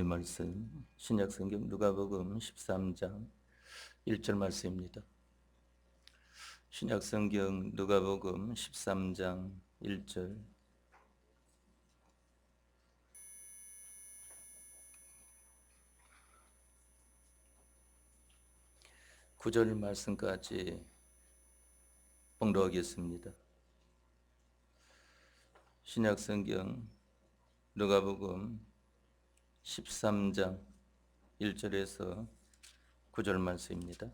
말씀 신약성경 누가복음 13장 1절 말씀입니다. 신약성경 누가복음 13장 1절. 구절 말씀까지 봉독하겠습니다. 신약성경 누가복음 13장 1절에서 9절 말씀입니다.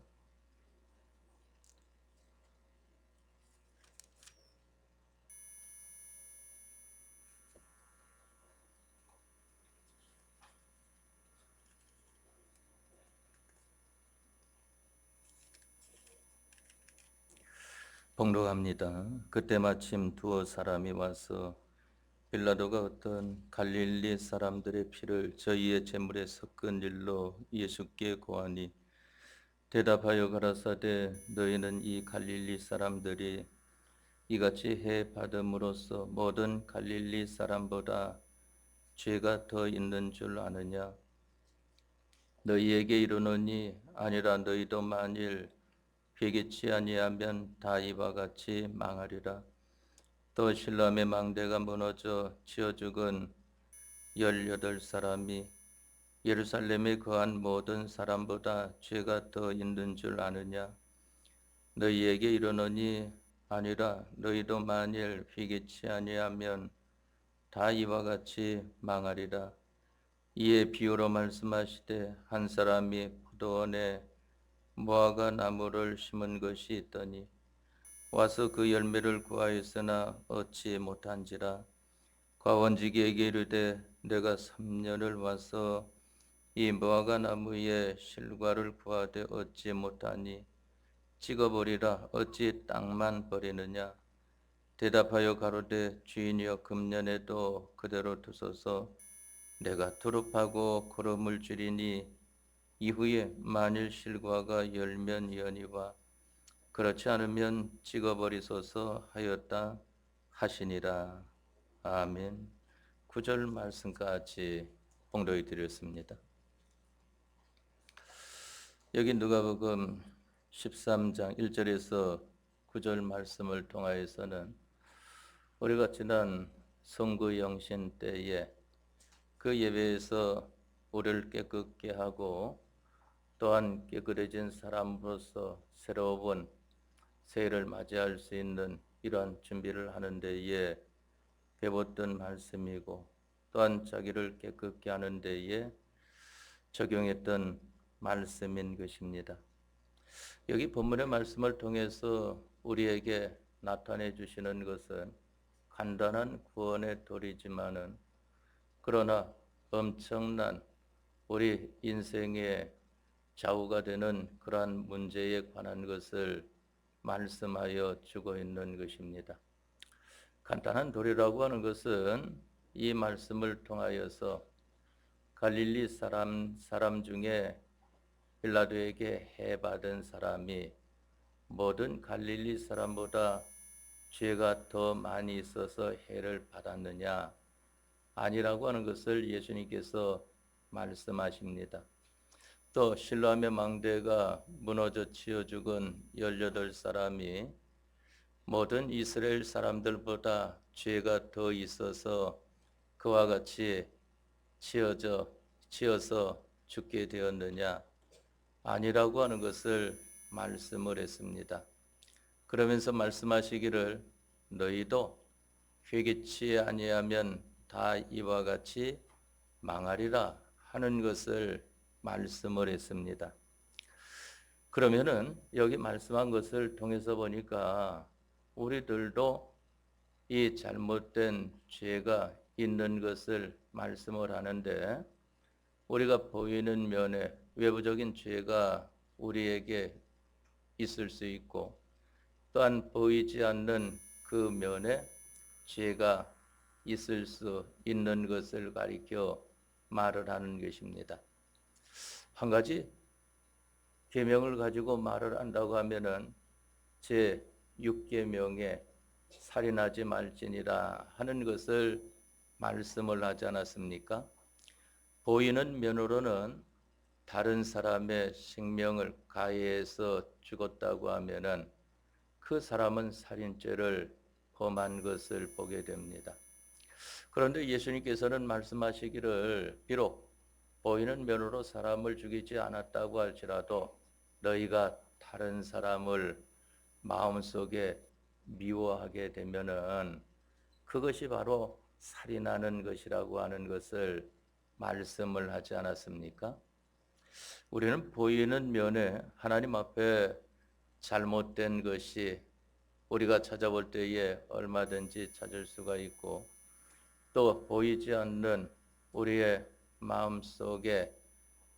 봉독합니다. 그때 마침 두어 사람이 와서 빌라도가 어떤 갈릴리 사람들의 피를 저희의 제물에 섞은 일로 예수께 고하니 대답하여 가라사대 너희는 이 갈릴리 사람들이 이같이 해 받음으로써 모든 갈릴리 사람보다 죄가 더 있는 줄 아느냐? 너희에게 이르노니 아니라 너희도 만일 회개치 아니하면 다 이와 같이 망하리라. 또 실로암의 망대가 무너져 치어 죽은 18사람이 예루살렘에 거한 모든 사람보다 죄가 더 있는 줄 아느냐? 너희에게 이르노니 아니라 너희도 만일 회개치 아니하면 다 이와 같이 망하리라. 이에 비유로 말씀하시되 한 사람이 포도원에 무화과 나무를 심은 것이 있더니 와서 그 열매를 구하였으나 얻지 못한지라. 과원지기에게 이르되 내가 3년을 와서 이 무화과 나무에 실과를 구하되 얻지 못하니 찍어버리라. 어찌 땅만 버리느냐? 대답하여 가로되 주인이여 금년에도 그대로 두소서. 내가 두릅하고 거름을 줄이니 이후에 만일 실과가 열면 이언이와 그렇지 않으면 찍어버리소서 하였다 하시니라. 아멘. 9절 말씀까지 봉독해 드렸습니다. 여기 누가복음 13장 1절에서 9절 말씀을 통하여서는 우리가 지난 성구영신 때에 그 예배에서 우리를 깨끗게 하고 또한 깨끗해진 사람으로서 새로운 새해를 맞이할 수 있는 이러한 준비를 하는 데에 배웠던 말씀이고 또한 자기를 깨끗게 하는 데에 적용했던 말씀인 것입니다. 여기 본문의 말씀을 통해서 우리에게 나타내 주시는 것은 간단한 구원의 도리지만은 그러나 엄청난 우리 인생의 좌우가 되는 그러한 문제에 관한 것을 말씀하여 주고 있는 것입니다. 간단한 도리라고 하는 것은 이 말씀을 통하여서 갈릴리 사람 중에 빌라도에게 해받은 사람이 모든 갈릴리 사람보다 죄가 더 많이 있어서 해를 받았느냐? 아니라고 하는 것을 예수님께서 말씀하십니다. 또 실로암의 망대가 무너져 치어 죽은 18사람이 모든 이스라엘 사람들보다 죄가 더 있어서 그와 같이 치어서 죽게 되었느냐? 아니라고 하는 것을 말씀을 했습니다. 그러면서 말씀하시기를 너희도 회개치 아니하면 다 이와 같이 망하리라 하는 것을 말씀을 했습니다. 그러면은 여기 말씀한 것을 통해서 보니까 우리들도 이 잘못된 죄가 있는 것을 말씀을 하는데 우리가 보이는 면에 외부적인 죄가 우리에게 있을 수 있고 또한 보이지 않는 그 면에 죄가 있을 수 있는 것을 가리켜 말을 하는 것입니다. 한 가지 계명을 가지고 말을 한다고 하면은 제 6계명에 살인하지 말지니라 하는 것을 말씀을 하지 않았습니까? 보이는 면으로는 다른 사람의 생명을 가해해서 죽었다고 하면은 그 사람은 살인죄를 범한 것을 보게 됩니다. 그런데 예수님께서는 말씀하시기를 비록 보이는 면으로 사람을 죽이지 않았다고 할지라도 너희가 다른 사람을 마음속에 미워하게 되면은 그것이 바로 살인하는 것이라고 하는 것을 말씀을 하지 않았습니까? 우리는 보이는 면에 하나님 앞에 잘못된 것이 우리가 찾아볼 때에 얼마든지 찾을 수가 있고 또 보이지 않는 우리의 마음속에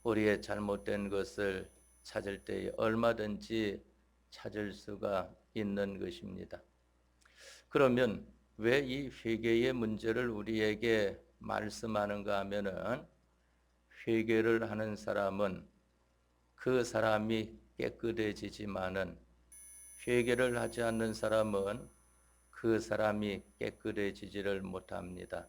우리의 잘못된 것을 찾을 때에 얼마든지 찾을 수가 있는 것입니다. 그러면 왜 이 회개의 문제를 우리에게 말씀하는가 하면은 회개를 하는 사람은 그 사람이 깨끗해지지만은 회개를 하지 않는 사람은 그 사람이 깨끗해지지를 못합니다.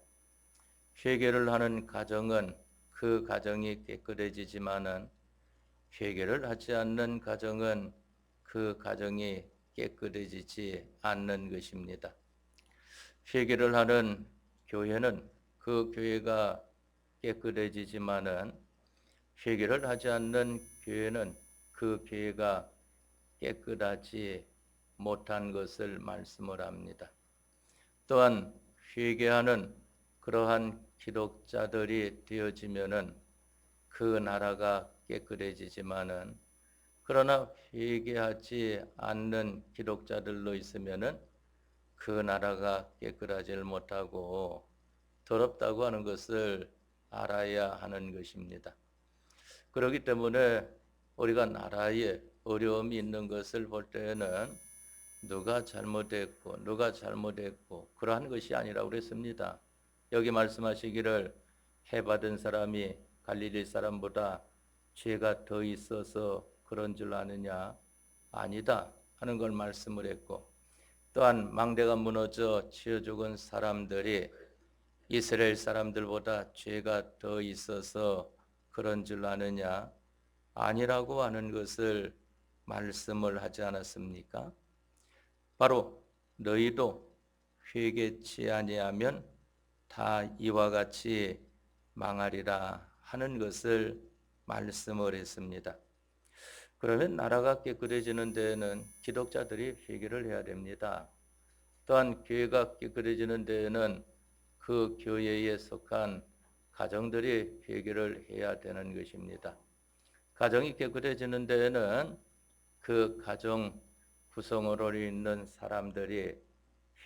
회개를 하는 가정은 그 가정이 깨끗해지지만은 회개를 하지 않는 가정은 그 가정이 깨끗해지지 않는 것입니다. 회개를 하는 교회는 그 교회가 깨끗해지지만은 회개를 하지 않는 교회는 그 교회가 깨끗하지 못한 것을 말씀을 합니다. 또한 회개하는 그러한 기독자들이 되어지면은 그 나라가 깨끗해지지만은 그러나 회개하지 않는 기독자들로 있으면은 그 나라가 깨끗하지 못하고 더럽다고 하는 것을 알아야 하는 것입니다. 그렇기 때문에 우리가 나라에 어려움이 있는 것을 볼 때에는 누가 잘못했고 그러한 것이 아니라고 그랬습니다. 여기 말씀하시기를 해받은 사람이 갈릴리 사람보다 죄가 더 있어서 그런 줄 아느냐? 아니다 하는 걸 말씀을 했고 또한 망대가 무너져 치어 죽은 사람들이 이스라엘 사람들보다 죄가 더 있어서 그런 줄 아느냐? 아니라고 하는 것을 말씀을 하지 않았습니까? 바로 너희도 회개치 아니하면 다 이와 같이 망하리라 하는 것을 말씀을 했습니다. 그러면 나라가 깨끗해지는 데에는 기독자들이 회개를 해야 됩니다. 또한 교회가 깨끗해지는 데에는 그 교회에 속한 가정들이 회개를 해야 되는 것입니다. 가정이 깨끗해지는 데에는 그 가정 구성으로 있는 사람들이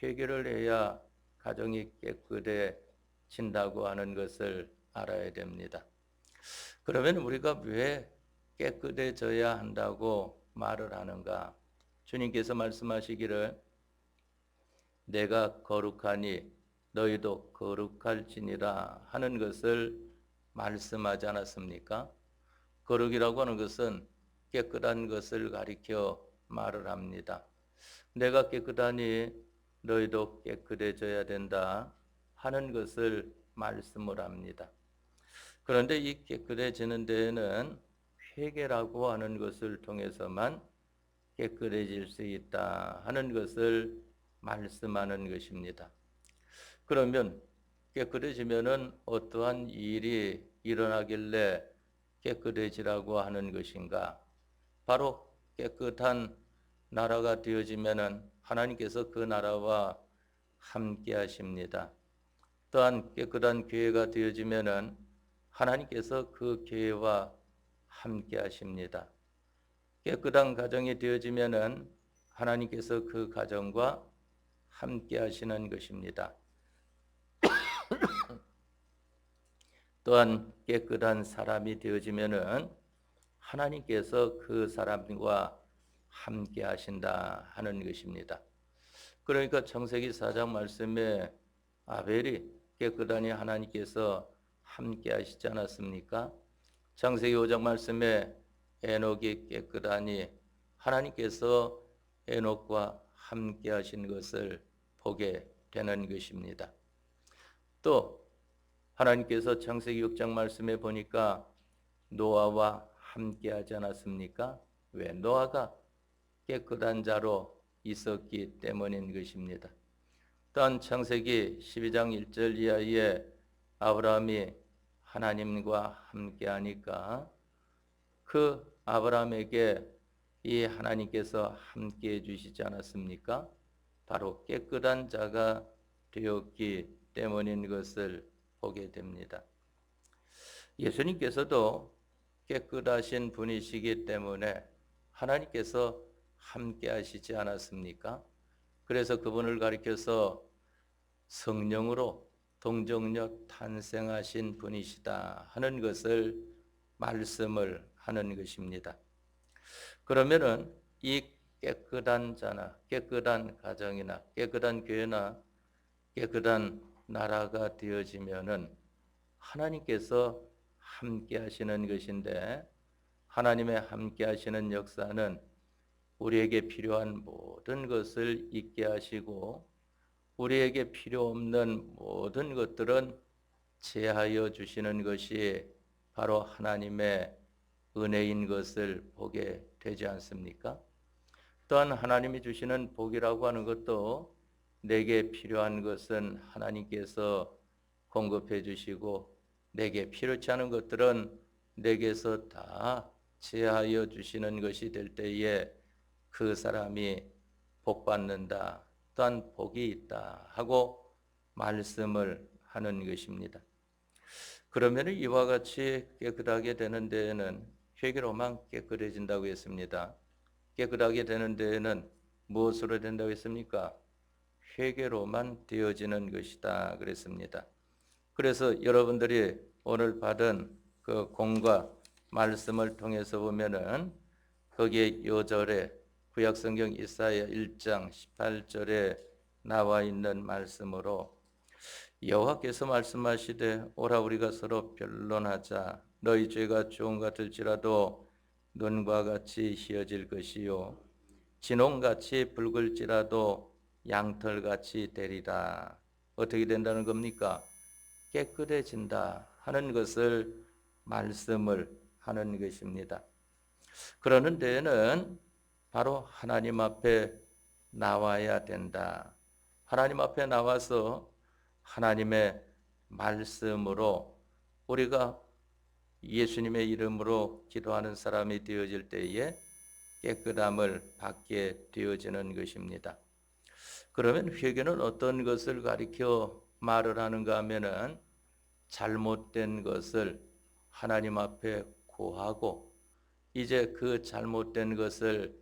회개를 해야 가정이 깨끗해진다고 하는 것을 알아야 됩니다. 그러면 우리가 왜 깨끗해져야 한다고 말을 하는가? 주님께서 말씀하시기를 내가 거룩하니 너희도 거룩할지니라 하는 것을 말씀하지 않았습니까? 거룩이라고 하는 것은 깨끗한 것을 가리켜 말을 합니다. 내가 깨끗하니 너희도 깨끗해져야 된다 하는 것을 말씀을 합니다. 그런데 이 깨끗해지는 데에는 회개라고 하는 것을 통해서만 깨끗해질 수 있다 하는 것을 말씀하는 것입니다. 그러면 깨끗해지면은 어떠한 일이 일어나길래 깨끗해지라고 하는 것인가? 바로 깨끗한 나라가 되어지면은 하나님께서 그 나라와 함께 하십니다. 또한 깨끗한 교회가 되어지면은 하나님께서 그 교회와 함께 하십니다. 깨끗한 가정이 되어지면은 하나님께서 그 가정과 함께 하시는 것입니다. 또한 깨끗한 사람이 되어지면은 하나님께서 그 사람과 함께 하신다 하는 것입니다. 그러니까 창세기 4장 말씀에 아벨이 깨끗하니 하나님께서 함께 하시지 않았습니까? 창세기 5장 말씀에 에녹이 깨끗하니 하나님께서 에녹과 함께 하신 것을 보게 되는 것입니다. 또 하나님께서 창세기 6장 말씀에 보니까 노아와 함께하지 않았습니까? 왜? 노아가 깨끗한 자로 있었기 때문인 것입니다. 또한 창세기 12장 1절 이하에 아브라함이 하나님과 함께하니까 그 아브라함에게 이 하나님께서 함께해 주시지 않았습니까? 바로 깨끗한 자가 되었기 때문인 것을 보게 됩니다. 예수님께서도 깨끗하신 분이시기 때문에 하나님께서 함께 하시지 않았습니까? 그래서 그분을 가리켜서 성령으로 동정녀 탄생하신 분이시다 하는 것을 말씀을 하는 것입니다. 그러면은 이 깨끗한 자나 깨끗한 가정이나 깨끗한 교회나 깨끗한 나라가 되어지면은 하나님께서 함께 하시는 것인데, 하나님의 함께 하시는 역사는 우리에게 필요한 모든 것을 있게 하시고 우리에게 필요 없는 모든 것들은 제하여 주시는 것이 바로 하나님의 은혜인 것을 보게 되지 않습니까? 또한 하나님이 주시는 복이라고 하는 것도 내게 필요한 것은 하나님께서 공급해 주시고 내게 필요치 않은 것들은 내게서 다 제하여 주시는 것이 될 때에 그 사람이 복 받는다, 또한 복이 있다 하고 말씀을 하는 것입니다. 그러면 이와 같이 깨끗하게 되는 데에는 회개로만 깨끗해진다고 했습니다. 깨끗하게 되는 데에는 무엇으로 된다고 했습니까? 회개로만 되어지는 것이다 그랬습니다. 그래서 여러분들이 오늘 받은 그 공과 말씀을 통해서 보면은 거기에 요절에 구약성경 이사야 1장 18절에 나와 있는 말씀으로 여호와께서 말씀하시되 오라 우리가 서로 변론하자. 너희 죄가 주홍 같을지라도 눈과 같이 희어질 것이요 진홍같이 붉을지라도 양털같이 되리라. 어떻게 된다는 겁니까? 깨끗해진다 하는 것을 말씀을 하는 것입니다. 그러는 데에는 바로 하나님 앞에 나와야 된다. 하나님 앞에 나와서 하나님의 말씀으로 우리가 예수님의 이름으로 기도하는 사람이 되어질 때에 깨끗함을 받게 되어지는 것입니다. 그러면 회개는 어떤 것을 가리켜 말을 하는가 하면은 잘못된 것을 하나님 앞에 고하고 이제 그 잘못된 것을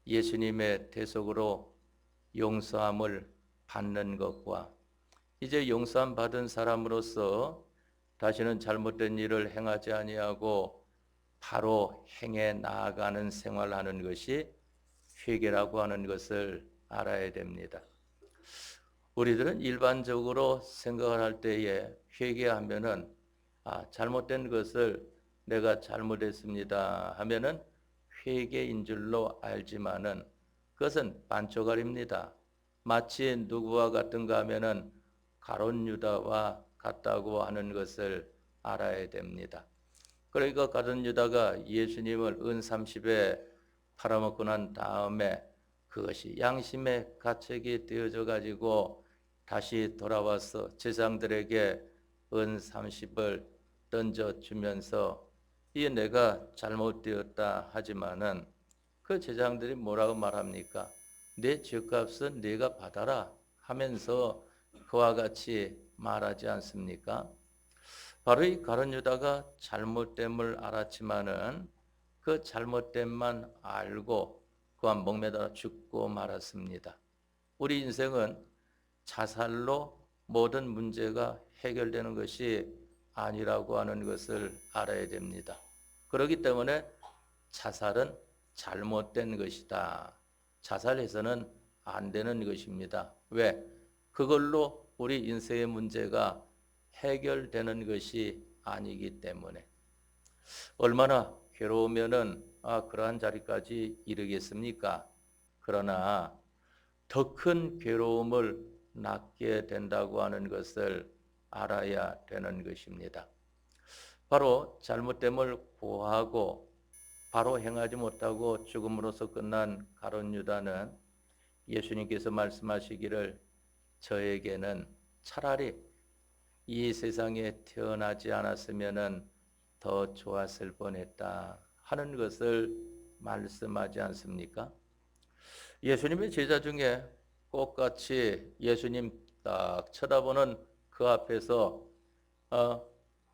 예수님의 대속으로 용서함을 받는 것과 이제 용서함 받은 사람으로서 다시는 잘못된 일을 행하지 아니하고 바로 행해 나아가는 생활하는 것이 회개라고 하는 것을 알아야 됩니다. 우리들은 일반적으로 생각을 할 때에 회개하면은 잘못된 것을 내가 잘못했습니다 하면은 회개인 줄로 알지만은 그것은 반초가리입니다. 마치 누구와 같은가 하면은 가룟 유다와 같다고 하는 것을 알아야 됩니다. 그러니까 가룟 유다가 예수님을 은 30에 팔아먹고 난 다음에 그것이 양심의 가책이 되어져 가지고 다시 돌아와서 제장들에게 은 30을 던져주면서 이 내가 잘못되었다 하지만은 그 제장들이 뭐라고 말합니까? 내 죄값은 네가 받아라 하면서 그와 같이 말하지 않습니까? 바로 이 가룟 유다가 잘못됨을 알았지만은 그 잘못됨만 알고 그와 목매달아 죽고 말았습니다. 우리 인생은 자살로 모든 문제가 해결되는 것이 아니라고 하는 것을 알아야 됩니다. 그렇기 때문에 자살은 잘못된 것이다. 자살해서는 안 되는 것입니다. 왜? 그걸로 우리 인생의 문제가 해결되는 것이 아니기 때문에. 얼마나 괴로우면은 그러한 자리까지 이르겠습니까? 그러나 더 큰 괴로움을 낳게 된다고 하는 것을 알아야 되는 것입니다. 바로 잘못됨을 고하고 바로 행하지 못하고 죽음으로써 끝난 가룟 유다는 예수님께서 말씀하시기를 저에게는 차라리 이 세상에 태어나지 않았으면 더 좋았을 뻔했다 하는 것을 말씀하지 않습니까? 예수님의 제자 중에 똑같이 예수님 딱 쳐다보는 그 앞에서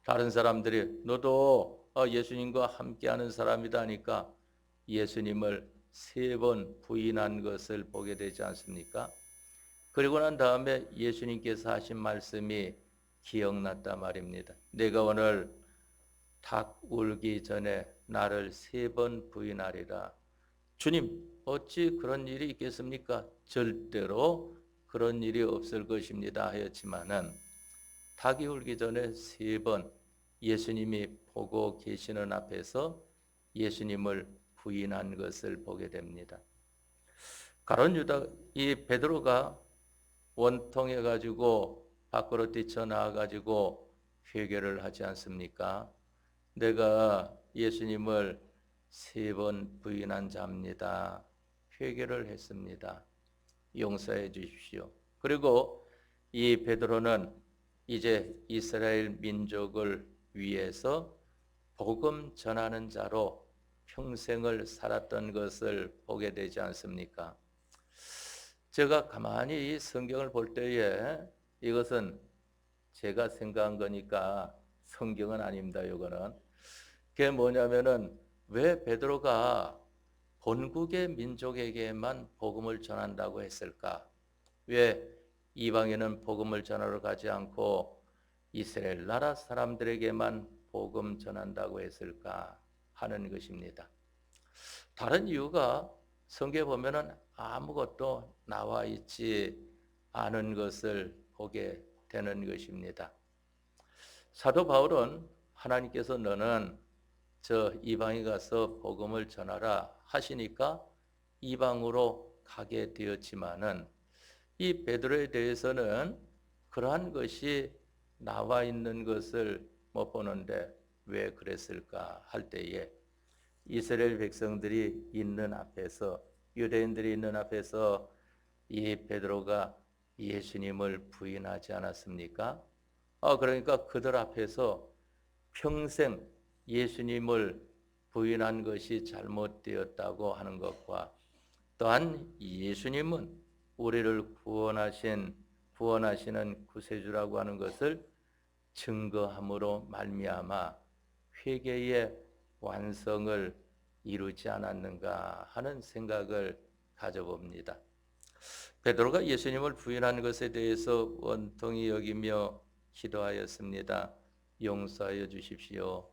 다른 사람들이 너도 예수님과 함께하는 사람이다 하니까 예수님을 3번 부인한 것을 보게 되지 않습니까? 그리고 난 다음에 예수님께서 하신 말씀이 기억났다 말입니다. 내가 오늘 닭 울기 전에 나를 3번 부인하리라. 주님, 어찌 그런 일이 있겠습니까? 절대로 그런 일이 없을 것입니다 하였지만은 닭이 울기 전에 3번 예수님이 보고 계시는 앞에서 예수님을 부인한 것을 보게 됩니다. 가룟 유다 이 베드로가 원통해 가지고 밖으로 뛰쳐나와 가지고 회개를 하지 않습니까? 내가 예수님을 3번 부인한 자입니다. 회개를 했습니다. 용서해 주십시오. 그리고 이 베드로는 이제 이스라엘 민족을 위해서 복음 전하는 자로 평생을 살았던 것을 보게 되지 않습니까? 제가 가만히 이 성경을 볼 때에 이것은 제가 생각한 거니까 성경은 아닙니다. 이거는 그게 뭐냐면은 왜 베드로가 본국의 민족에게만 복음을 전한다고 했을까? 왜 이방인은 복음을 전하러 가지 않고 이스라엘 나라 사람들에게만 복음 전한다고 했을까 하는 것입니다. 다른 이유가 성경에 보면은 아무것도 나와 있지 않은 것을 보게 되는 것입니다. 사도 바울은 하나님께서 너는 저 이방에 가서 복음을 전하라 하시니까 이방으로 가게 되었지만은 이 베드로에 대해서는 그러한 것이 나와 있는 것을 못 보는데 왜 그랬을까 할 때에 이스라엘 백성들이 있는 앞에서 유대인들이 있는 앞에서 이 베드로가 예수님을 부인하지 않았습니까? 그러니까 그들 앞에서 평생 예수님을 부인한 것이 잘못되었다고 하는 것과 또한 예수님은 우리를 구원하시는 구세주라고 하는 것을 증거함으로 말미암아 회개의 완성을 이루지 않았는가 하는 생각을 가져봅니다. 베드로가 예수님을 부인한 것에 대해서 원통이 여기며 기도하였습니다. 용서하여 주십시오.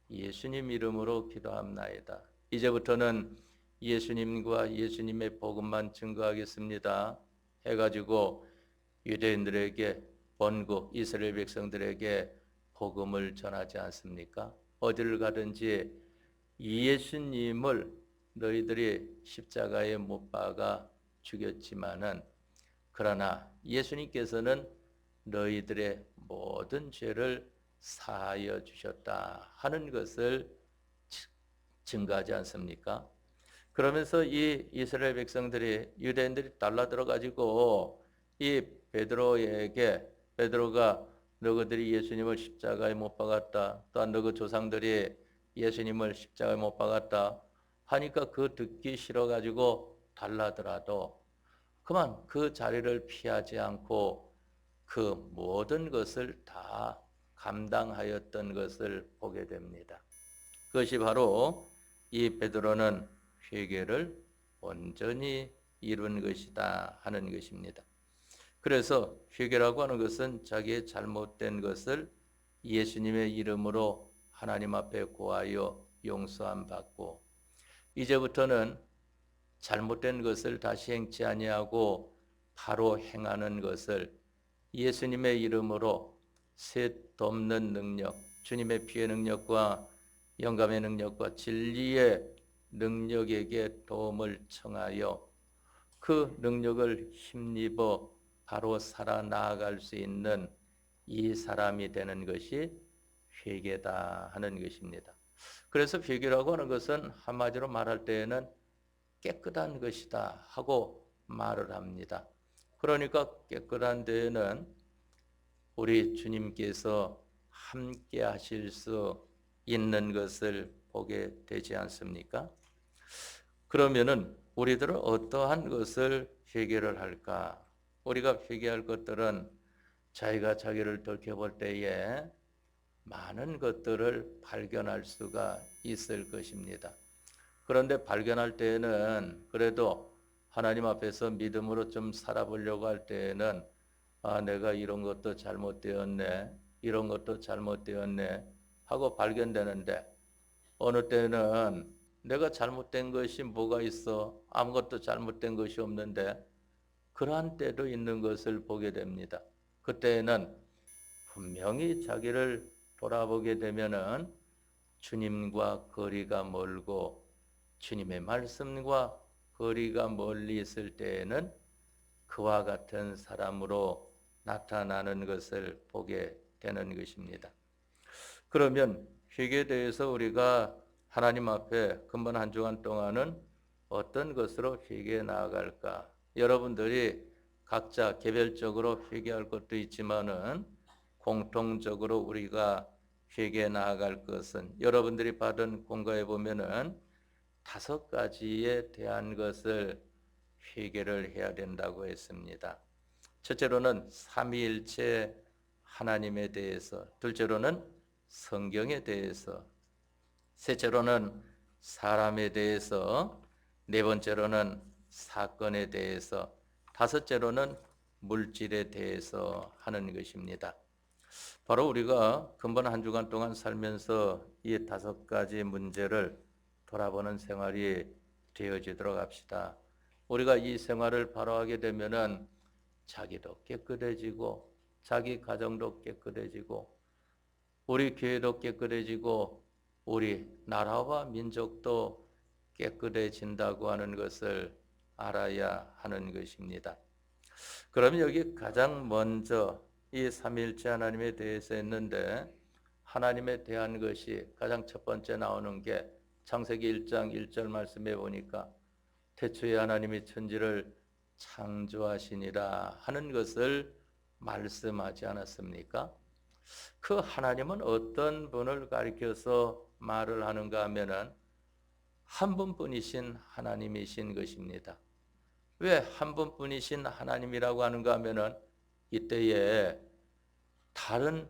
예수님 이름으로 기도합나이다. 이제부터는 예수님과 예수님의 복음만 증거하겠습니다. 해가지고 유대인들에게 본국 이스라엘 백성들에게 복음을 전하지 않습니까? 어디를 가든지 예수님을 너희들이 십자가에 못 박아 죽였지만은 그러나 예수님께서는 너희들의 모든 죄를 사하여 주셨다 하는 것을 증거하지 않습니까? 그러면서 이 이스라엘 백성들이 유대인들이 달라들어 가지고 이 베드로가 너희들이 예수님을 십자가에 못 박았다. 또한 너희 조상들이 예수님을 십자가에 못 박았다 하니까 그 듣기 싫어 가지고 달라더라도 그만 그 자리를 피하지 않고 그 모든 것을 다 감당하였던 것을 보게 됩니다. 그것이 바로 이 베드로는 회개를 온전히 이룬 것이다 하는 것입니다. 그래서 회개라고 하는 것은 자기의 잘못된 것을 예수님의 이름으로 하나님 앞에 고하여 용서함 받고 이제부터는 잘못된 것을 다시 행치 아니하고 바로 행하는 것을 예수님의 이름으로 셋 돕는 능력, 주님의 피의 능력과 영감의 능력과 진리의 능력에게 도움을 청하여 그 능력을 힘입어 바로 살아나갈 수 있는 이 사람이 되는 것이 회개다 하는 것입니다. 그래서 회개라고 하는 것은 한마디로 말할 때에는 깨끗한 것이다 하고 말을 합니다. 그러니까 깨끗한 데에는 우리 주님께서 함께 하실 수 있는 것을 보게 되지 않습니까? 그러면은 우리들은 어떠한 것을 회개를 할까? 우리가 회개할 것들은 자기가 자기를 돌이켜볼 때에 많은 것들을 발견할 수가 있을 것입니다. 그런데 발견할 때에는 그래도 하나님 앞에서 믿음으로 좀 살아보려고 할 때에는 내가 이런 것도 잘못되었네, 이런 것도 잘못되었네 하고 발견되는데 어느 때는 내가 잘못된 것이 뭐가 있어? 아무것도 잘못된 것이 없는데 그러한 때도 있는 것을 보게 됩니다. 그때에는 분명히 자기를 돌아보게 되면은 주님과 거리가 멀고 주님의 말씀과 거리가 멀리 있을 때에는 그와 같은 사람으로 나타나는 것을 보게 되는 것입니다. 그러면 회개에 대해서 우리가 하나님 앞에 근본 한 주간 동안은 어떤 것으로 회개해 나아갈까? 여러분들이 각자 개별적으로 회개할 것도 있지만은 공통적으로 우리가 회개해 나아갈 것은 여러분들이 받은 공과에 보면은 5가지에 대한 것을 회개를 해야 된다고 했습니다. 첫째로는 삼위일체 하나님에 대해서, 둘째로는 성경에 대해서, 셋째로는 사람에 대해서, 네 번째로는 사건에 대해서, 다섯째로는 물질에 대해서 하는 것입니다. 바로 우리가 근본 한 주간 동안 살면서 이 5가지 문제를 돌아보는 생활이 되어지도록 합시다. 우리가 이 생활을 바로 하게 되면은 자기도 깨끗해지고 자기 가정도 깨끗해지고 우리 교회도 깨끗해지고 우리 나라와 민족도 깨끗해진다고 하는 것을 알아야 하는 것입니다. 그럼 여기 가장 먼저 이 삼위일체 하나님에 대해서 했는데 하나님에 대한 것이 가장 첫 번째 나오는 게 창세기 1장 1절 말씀에 보니까 태초에 하나님이 천지를 창조하시니라 하는 것을 말씀하지 않았습니까? 그 하나님은 어떤 분을 가리켜서 말을 하는가 하면은 한 분뿐이신 하나님이신 것입니다. 왜 한 분뿐이신 하나님이라고 하는가 하면은 이때에 다른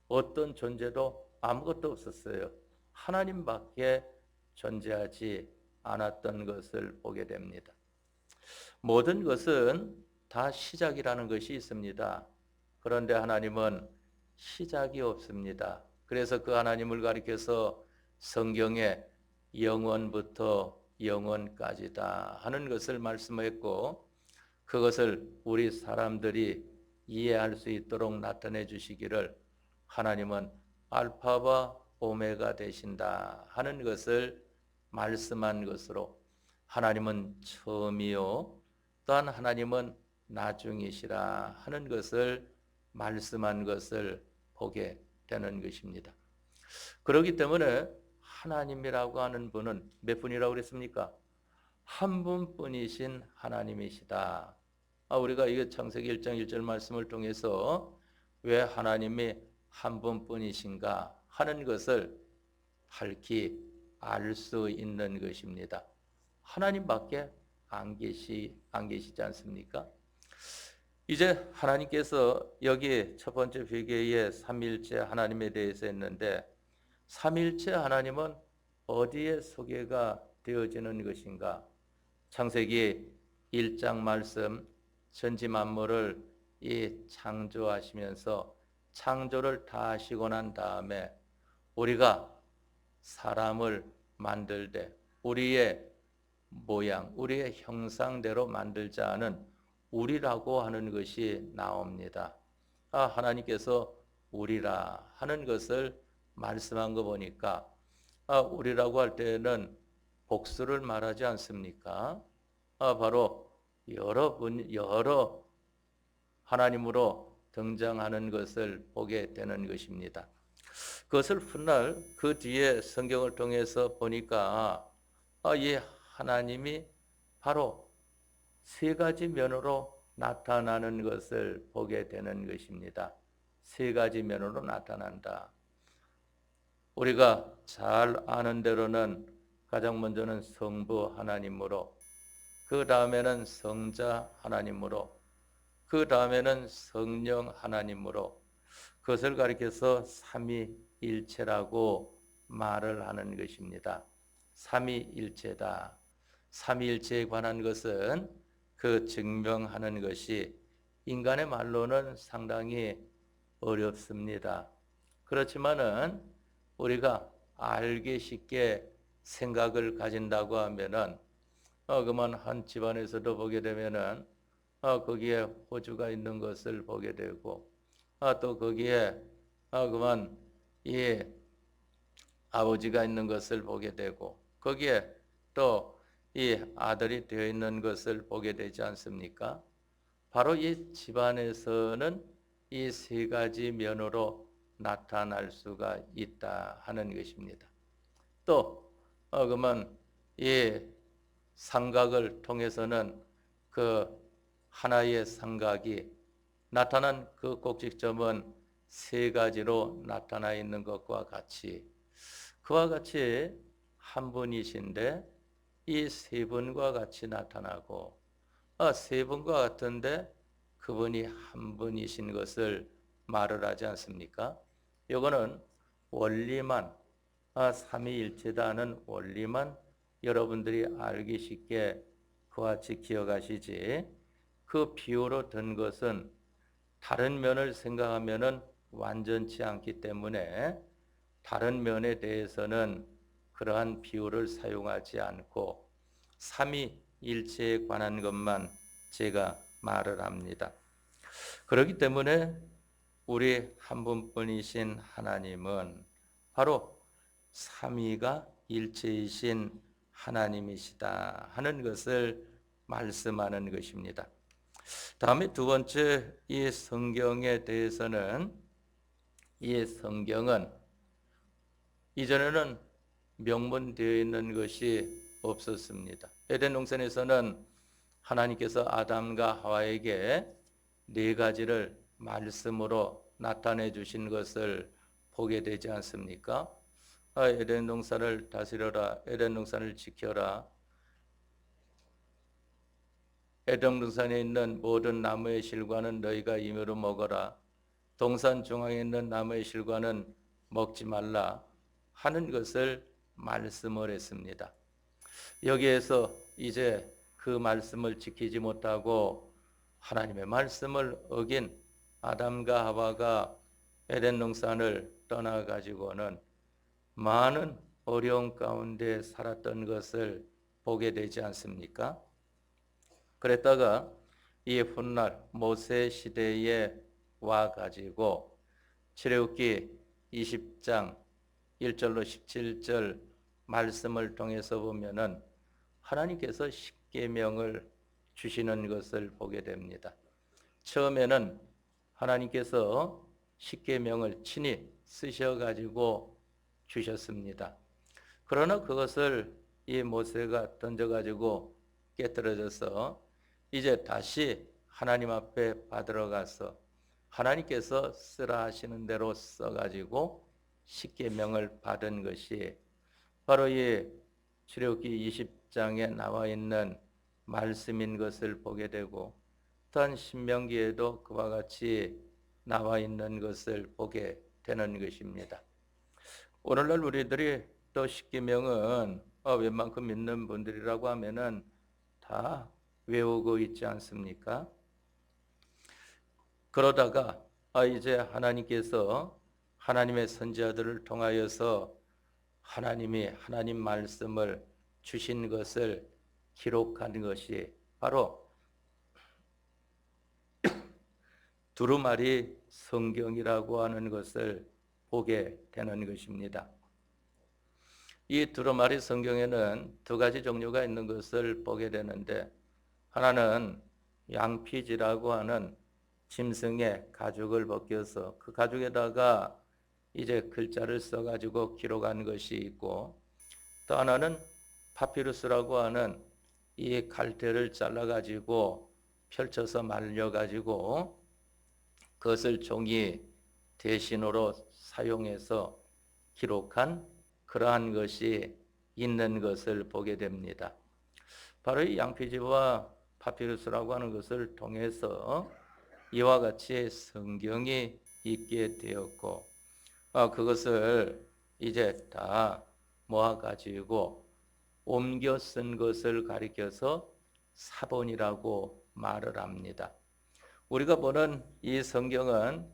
어떤 존재도 아무것도 없었어요. 하나님밖에 존재하지 않았던 것을 보게 됩니다. 모든 것은 다 시작이라는 것이 있습니다. 그런데 하나님은 시작이 없습니다. 그래서 그 하나님을 가리켜서 성경에 영원부터 영원까지다 하는 것을 말씀했고 그것을 우리 사람들이 이해할 수 있도록 나타내 주시기를 하나님은 알파와 오메가 되신다 하는 것을 말씀한 것으로 하나님은 처음이요 또한 하나님은 나중이시라 하는 것을 말씀한 것을 보게 되는 것입니다. 그렇기 때문에 하나님이라고 하는 분은 몇 분이라고 그랬습니까? 한 분뿐이신 하나님이시다. 우리가 이거 창세기 1장 1절 말씀을 통해서 왜 하나님이 한 분뿐이신가 하는 것을 밝히 알 수 있는 것입니다. 하나님밖에 안 계시지 않습니까? 이제 하나님께서 여기 첫 번째 회개의 삼위일체 하나님에 대해서 했는데 삼위일체 하나님은 어디에 소개가 되어지는 것인가? 창세기 1장 말씀 천지 만물을 창조하시면서 창조를 다 하시고 난 다음에 우리가 사람을 만들 때 우리의 모양, 우리의 형상대로 만들자 하는 우리라고 하는 것이 나옵니다. 하나님께서 우리라 하는 것을 말씀한 거 보니까 우리라고 할 때는 복수를 말하지 않습니까? 바로 여러 하나님으로 등장하는 것을 보게 되는 것입니다. 그것을 훗날 그 뒤에 성경을 통해서 보니까 이 하나님이 바로 세 가지 면으로 나타나는 것을 보게 되는 것입니다. 세 가지 면으로 나타난다. 우리가 잘 아는 대로는 가장 먼저는 성부 하나님으로, 그 다음에는 성자 하나님으로, 그 다음에는 성령 하나님으로, 그것을 가리켜서 삼위일체라고 말을 하는 것입니다. 삼위일체다. 삼위일체에 관한 것은 그 증명하는 것이 인간의 말로는 상당히 어렵습니다. 그렇지만은 우리가 알기 쉽게 생각을 가진다고 하면은 그만 한 집안에서도 보게 되면은 거기에 호주가 있는 것을 보게 되고 또 거기에 그만 이 아버지가 있는 것을 보게 되고 거기에 또 이 아들이 되어 있는 것을 보게 되지 않습니까? 바로 이 집안에서는 이 세 가지 면으로 나타날 수가 있다 하는 것입니다. 또 그러면 이 삼각을 통해서는 그 하나의 삼각이 나타난 그 꼭지점은 세 가지로 나타나 있는 것과 같이 그와 같이 한 분이신데 이 세 분과 같이 나타나고 세 분과 같은데 그분이 한 분이신 것을 말을 하지 않습니까? 이거는 원리만 삼위일체다는 원리만 여러분들이 알기 쉽게 그와 같이 기억하시지 그 비유로 든 것은 다른 면을 생각하면은 완전치 않기 때문에 다른 면에 대해서는 그러한 비유를 사용하지 않고 삼위일체에 관한 것만 제가 말을 합니다. 그렇기 때문에 우리 한 분뿐이신 하나님은 바로 삼위가 일체이신 하나님이시다 하는 것을 말씀하는 것입니다. 다음에 두 번째 이 성경에 대해서는 이 성경은 이전에는 명문되어 있는 것이 없었습니다. 에덴 동산에서는 하나님께서 아담과 하와에게 네 가지를 말씀으로 나타내 주신 것을 보게 되지 않습니까? 에덴 동산을 다스려라, 에덴 동산을 지켜라, 에덴 동산에 있는 모든 나무의 실과는 너희가 임의로 먹어라, 동산 중앙에 있는 나무의 실과는 먹지 말라 하는 것을 말씀을 했습니다. 여기에서 이제 그 말씀을 지키지 못하고 하나님의 말씀을 어긴 아담과 하와가 에덴 동산을 떠나가지고는 많은 어려움 가운데 살았던 것을 보게 되지 않습니까? 그랬다가 이 훗날 모세 시대에 와가지고 출애굽기 20장 1절로 17절 말씀을 통해서 보면은 하나님께서 십계명을 주시는 것을 보게 됩니다. 처음에는 하나님께서 십계명을 친히 쓰셔가지고 주셨습니다. 그러나 그것을 이 모세가 던져가지고 깨뜨려져서 이제 다시 하나님 앞에 받으러 가서 하나님께서 쓰라 하시는 대로 써가지고 십계명을 받은 것이 바로 이 출애굽기 20장에 나와 있는 말씀인 것을 보게 되고 또한 신명기에도 그와 같이 나와 있는 것을 보게 되는 것입니다. 오늘날 우리들이 또 십계명은 웬만큼 믿는 분들이라고 하면은 다 외우고 있지 않습니까? 그러다가 이제 하나님께서 하나님의 선지자들을 통하여서 하나님이 하나님 말씀을 주신 것을 기록한 것이 바로 두루마리 성경이라고 하는 것을 보게 되는 것입니다. 이 두루마리 성경에는 두 가지 종류가 있는 것을 보게 되는데 하나는 양피지라고 하는 짐승의 가죽을 벗겨서 그 가죽에다가 이제 글자를 써가지고 기록한 것이 있고, 또 하나는 파피루스라고 하는 이 갈대를 잘라가지고 펼쳐서 말려가지고 그것을 종이 대신으로 사용해서 기록한 그러한 것이 있는 것을 보게 됩니다. 바로 이 양피지와 파피루스라고 하는 것을 통해서 이와 같이 성경이 있게 되었고, 그것을 이제 다 모아가지고 옮겨 쓴 것을 가리켜서 사본이라고 말을 합니다. 우리가 보는 이 성경은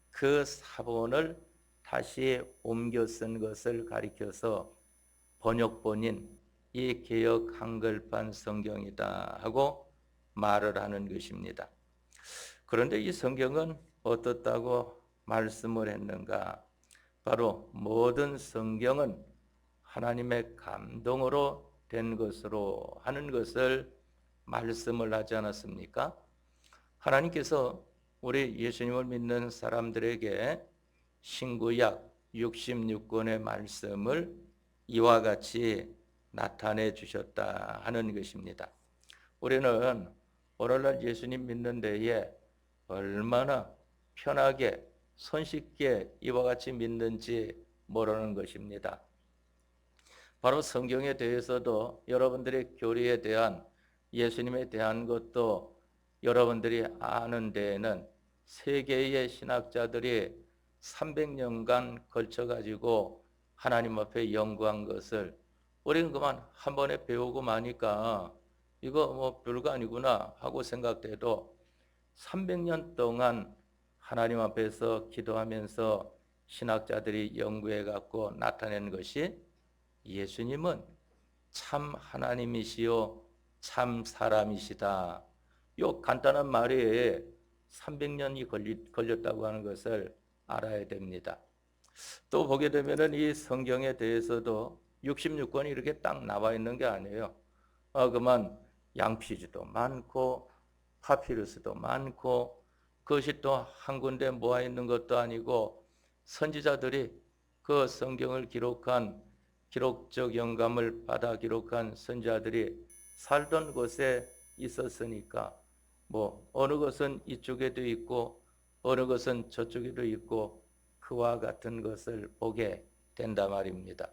그 사본을 다시 옮겨 쓴 것을 가리켜서 번역본인 이 개역 한글판 성경이다 하고 말을 하는 것입니다. 그런데 이 성경은 어떻다고 말씀을 했는가? 바로 모든 성경은 하나님의 감동으로 된 것으로 하는 것을 말씀을 하지 않았습니까? 하나님께서 우리 예수님을 믿는 사람들에게 신구약 66권의 말씀을 이와 같이 나타내 주셨다 하는 것입니다. 우리는 오늘날 예수님 믿는 데에 얼마나 편하게 손쉽게 이와 같이 믿는지 모르는 것입니다. 바로 성경에 대해서도 여러분들의 교리에 대한 예수님에 대한 것도 여러분들이 아는 데에는 세계의 신학자들이 300년간 걸쳐가지고 하나님 앞에 연구한 것을 우리는 그만 한 번에 배우고 마니까 이거 뭐 별거 아니구나 하고 생각돼도 300년 동안 하나님 앞에서 기도하면서 신학자들이 연구해 갖고 나타낸 것이 예수님은 참 하나님이시요 참 사람이시다. 요 간단한 말에 300년이 걸렸다고 하는 것을 알아야 됩니다. 또 보게 되면은 이 성경에 대해서도 66권이 이렇게 딱 나와 있는 게 아니에요. 그만 양피지도 많고 파피루스도 많고 그것이 또 한 군데 모아 있는 것도 아니고 선지자들이 그 성경을 기록한 기록적 영감을 받아 기록한 선지자들이 살던 곳에 있었으니까 뭐 어느 것은 이쪽에도 있고 어느 것은 저쪽에도 있고 그와 같은 것을 보게 된다 말입니다.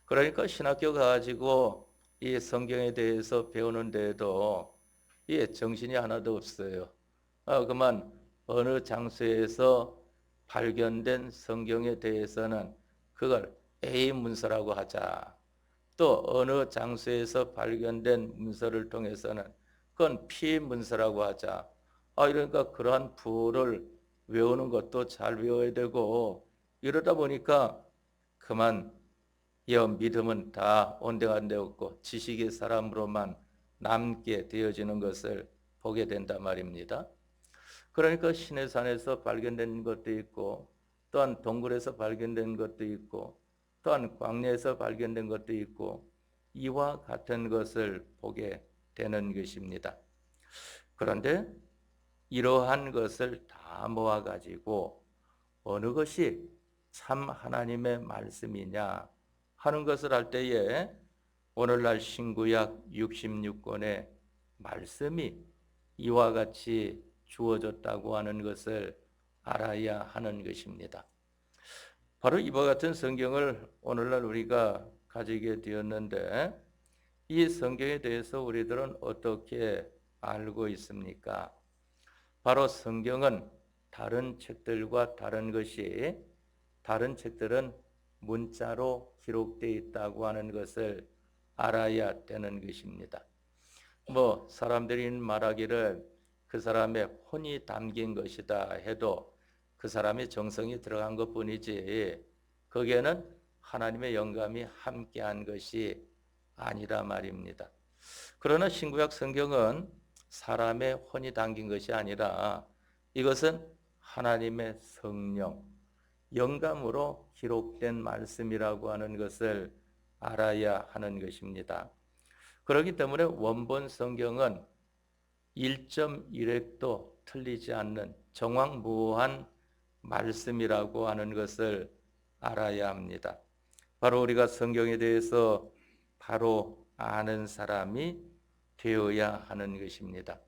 그러니까 신학교 가지고 이 성경에 대해서 배우는 데에도 정신이 하나도 없어요. 그만 어느 장소에서 발견된 성경에 대해서는 그걸 A 문서라고 하자. 또 어느 장소에서 발견된 문서를 통해서는 그건 P 문서라고 하자. 이러니까 그러한 부호를 외우는 것도 잘 외워야 되고 이러다 보니까 그만 믿음은 다 온데간데 없고 지식의 사람으로만 남게 되어지는 것을 보게 된단 말입니다. 그러니까 시내산에서 발견된 것도 있고 또한 동굴에서 발견된 것도 있고 또한 광야에서 발견된 것도 있고 이와 같은 것을 보게 되는 것입니다. 그런데 이러한 것을 다 모아가지고 어느 것이 참 하나님의 말씀이냐 하는 것을 할 때에 오늘날 신구약 66권의 말씀이 이와 같이 주어졌다고 하는 것을 알아야 하는 것입니다. 바로 이와 같은 성경을 오늘날 우리가 가지게 되었는데 이 성경에 대해서 우리들은 어떻게 알고 있습니까? 바로 성경은 다른 책들과 다른 것이 다른 책들은 문자로 기록되어 있다고 하는 것을 알아야 되는 것입니다. 사람들이 말하기를 그 사람의 혼이 담긴 것이다 해도 그 사람의 정성이 들어간 것뿐이지 거기에는 하나님의 영감이 함께한 것이 아니라 말입니다. 그러나 신구약 성경은 사람의 혼이 담긴 것이 아니라 이것은 하나님의 성령, 영감으로 기록된 말씀이라고 하는 것을 알아야 하는 것입니다. 그렇기 때문에 원본 성경은 1.1획도 틀리지 않는 정확무오한 말씀이라고 하는 것을 알아야 합니다. 바로 우리가 성경에 대해서 바로 아는 사람이 되어야 하는 것입니다.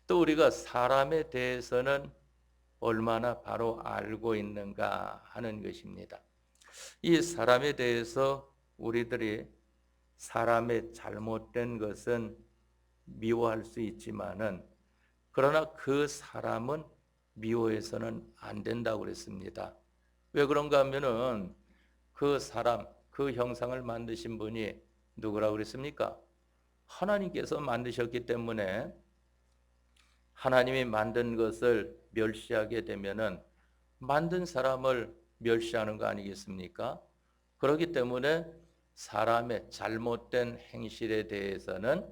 또 우리가 사람에 대해서는 얼마나 바로 알고 있는가 하는 것입니다. 이 사람에 대해서 우리들이 사람의 잘못된 것은 미워할 수 있지만은 그러나 그 사람은 미워해서는 안 된다고 그랬습니다. 왜 그런가 하면은 그 사람, 그 형상을 만드신 분이 누구라고 그랬습니까? 하나님께서 만드셨기 때문에 하나님이 만든 것을 멸시하게 되면은 만든 사람을 멸시하는 거 아니겠습니까? 그렇기 때문에 사람의 잘못된 행실에 대해서는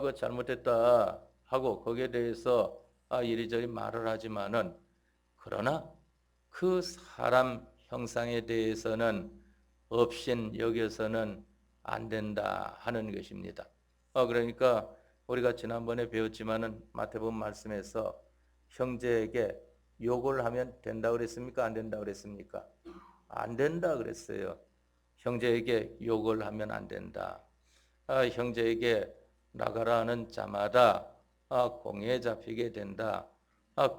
그 잘못됐다 하고 거기에 대해서 이리저리 말을 하지만은 그러나 그 사람 형상에 대해서는 없인 여겨서는 안 된다 하는 것입니다. 그러니까 우리가 지난번에 배웠지만은 마태복음 말씀에서 형제에게 욕을 하면 된다 그랬습니까? 안 된다 그랬습니까? 안 된다 그랬어요. 형제에게 욕을 하면 안 된다. 형제에게 나가라 하는 자마다 공에 잡히게 된다.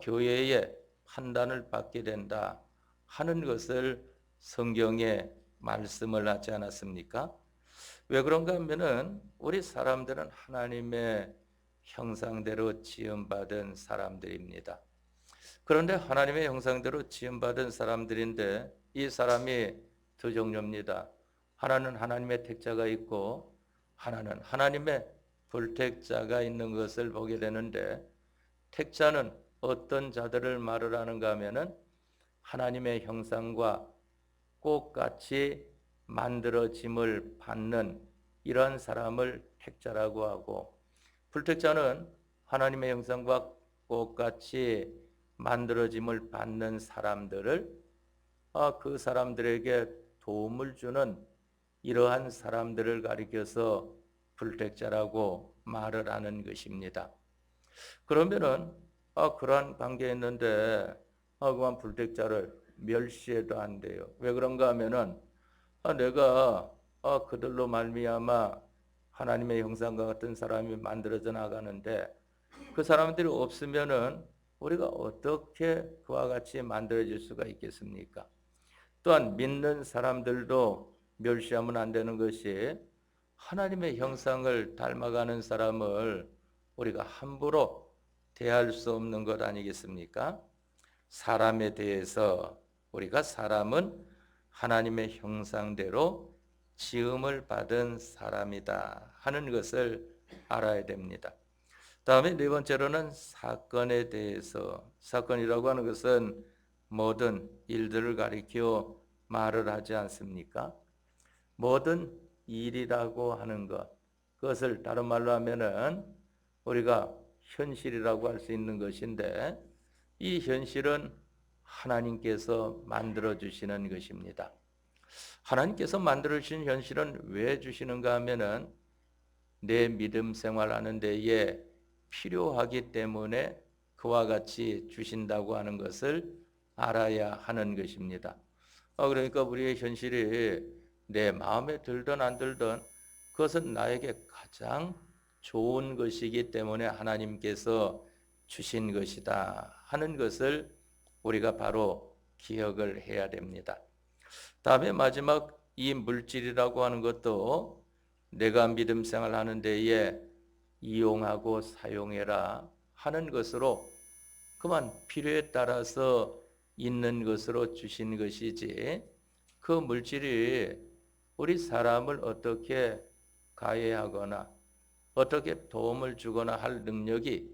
교회의 판단을 받게 된다 하는 것을 성경에 말씀을 하지 않았습니까? 왜 그런가 하면은 우리 사람들은 하나님의 형상대로 지음받은 사람들입니다. 그런데 하나님의 형상대로 지음받은 사람들인데 이 사람이 두 종류입니다. 하나는 하나님의 택자가 있고 하나는 하나님의 불택자가 있는 것을 보게 되는데 택자는 어떤 자들을 말을 하는가 하면은 하나님의 형상과 똑같이 만들어짐을 받는 이러한 사람을 택자라고 하고 불택자는 하나님의 형상과 똑같이 만들어짐을 받는 사람들을 그 사람들에게 도움을 주는 이러한 사람들을 가리켜서 불택자라고 말을 하는 것입니다. 그러면은 그러한 관계에 있는데 그만 불택자를 멸시해도 안 돼요. 왜 그런가 하면은 내가 그들로 말미암아 하나님의 형상과 같은 사람이 만들어져 나가는데 그 사람들이 없으면은 우리가 어떻게 그와 같이 만들어질 수가 있겠습니까? 또한 믿는 사람들도 멸시하면 안 되는 것이 하나님의 형상을 닮아가는 사람을 우리가 함부로 대할 수 없는 것 아니겠습니까? 사람에 대해서 우리가 사람은 하나님의 형상대로 지음을 받은 사람이다 하는 것을 알아야 됩니다. 다음에 네 번째로는 사건에 대해서, 사건이라고 하는 것은 모든 일들을 가리켜 말을 하지 않습니까? 모든 일이라고 하는 것, 그것을 다른 말로 하면은 우리가 현실이라고 할 수 있는 것인데 이 현실은 하나님께서 만들어 주시는 것입니다. 하나님께서 만들어 주신 현실은 왜 주시는가 하면은 내 믿음 생활하는 데에 필요하기 때문에 그와 같이 주신다고 하는 것을 알아야 하는 것입니다. 그러니까 우리의 현실이 내 마음에 들든 안 들든 그것은 나에게 가장 좋은 것이기 때문에 하나님께서 주신 것이다 하는 것을 우리가 바로 기억을 해야 됩니다. 다음에 마지막 이 물질이라고 하는 것도 내가 믿음 생활하는 데에 이용하고 사용해라 하는 것으로 그만 필요에 따라서 있는 것으로 주신 것이지 그 물질이 우리 사람을 어떻게 가해하거나 어떻게 도움을 주거나 할 능력이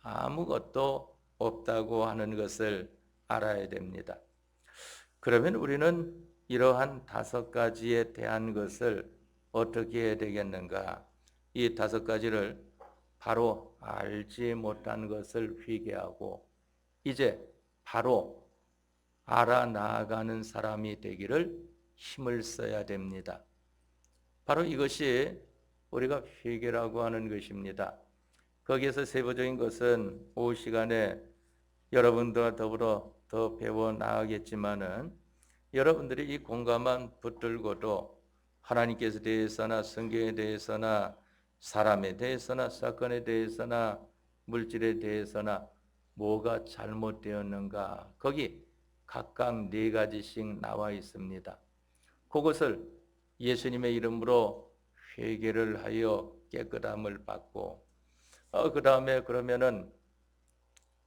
아무것도 없다고 하는 것을 알아야 됩니다. 그러면 우리는 이러한 다섯 가지에 대한 것을 어떻게 해야 되겠는가? 이 다섯 가지를 바로 알지 못한 것을 회개하고 이제 바로 알아나가는 사람이 되기를 힘을 써야 됩니다. 바로 이것이 우리가 회개라고 하는 것입니다. 거기에서 세부적인 것은 오후 시간에 여러분들과 더불어 더 배워 나가겠지만은 여러분들이 이 공감만 붙들고도 하나님께서 대해서나 성경에 대해서나 사람에 대해서나 사건에 대해서나 물질에 대해서나 뭐가 잘못되었는가 거기 각각 4가지씩 나와 있습니다. 그것을 예수님의 이름으로 회개를 하여 깨끗함을 받고 그 다음에 그러면은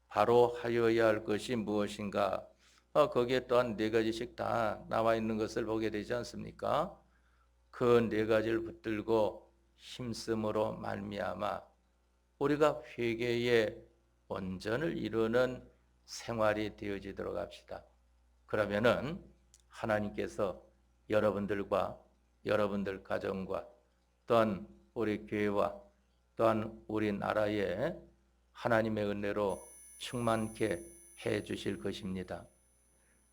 바로 하여야 할 것이 무엇인가 거기에 또한 4가지씩 다 나와 있는 것을 보게 되지 않습니까? 그 4가지를 붙들고 힘쓰므로 말미암아 우리가 회개의 온전을 이루는 생활이 되어지도록 합시다. 그러면은 하나님께서 여러분들과 여러분들 가정과 또한 우리 교회와 또한 우리나라에 하나님의 은혜로 충만케 해 주실 것입니다.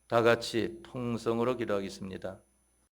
다 같이 통성으로 기도하겠습니다.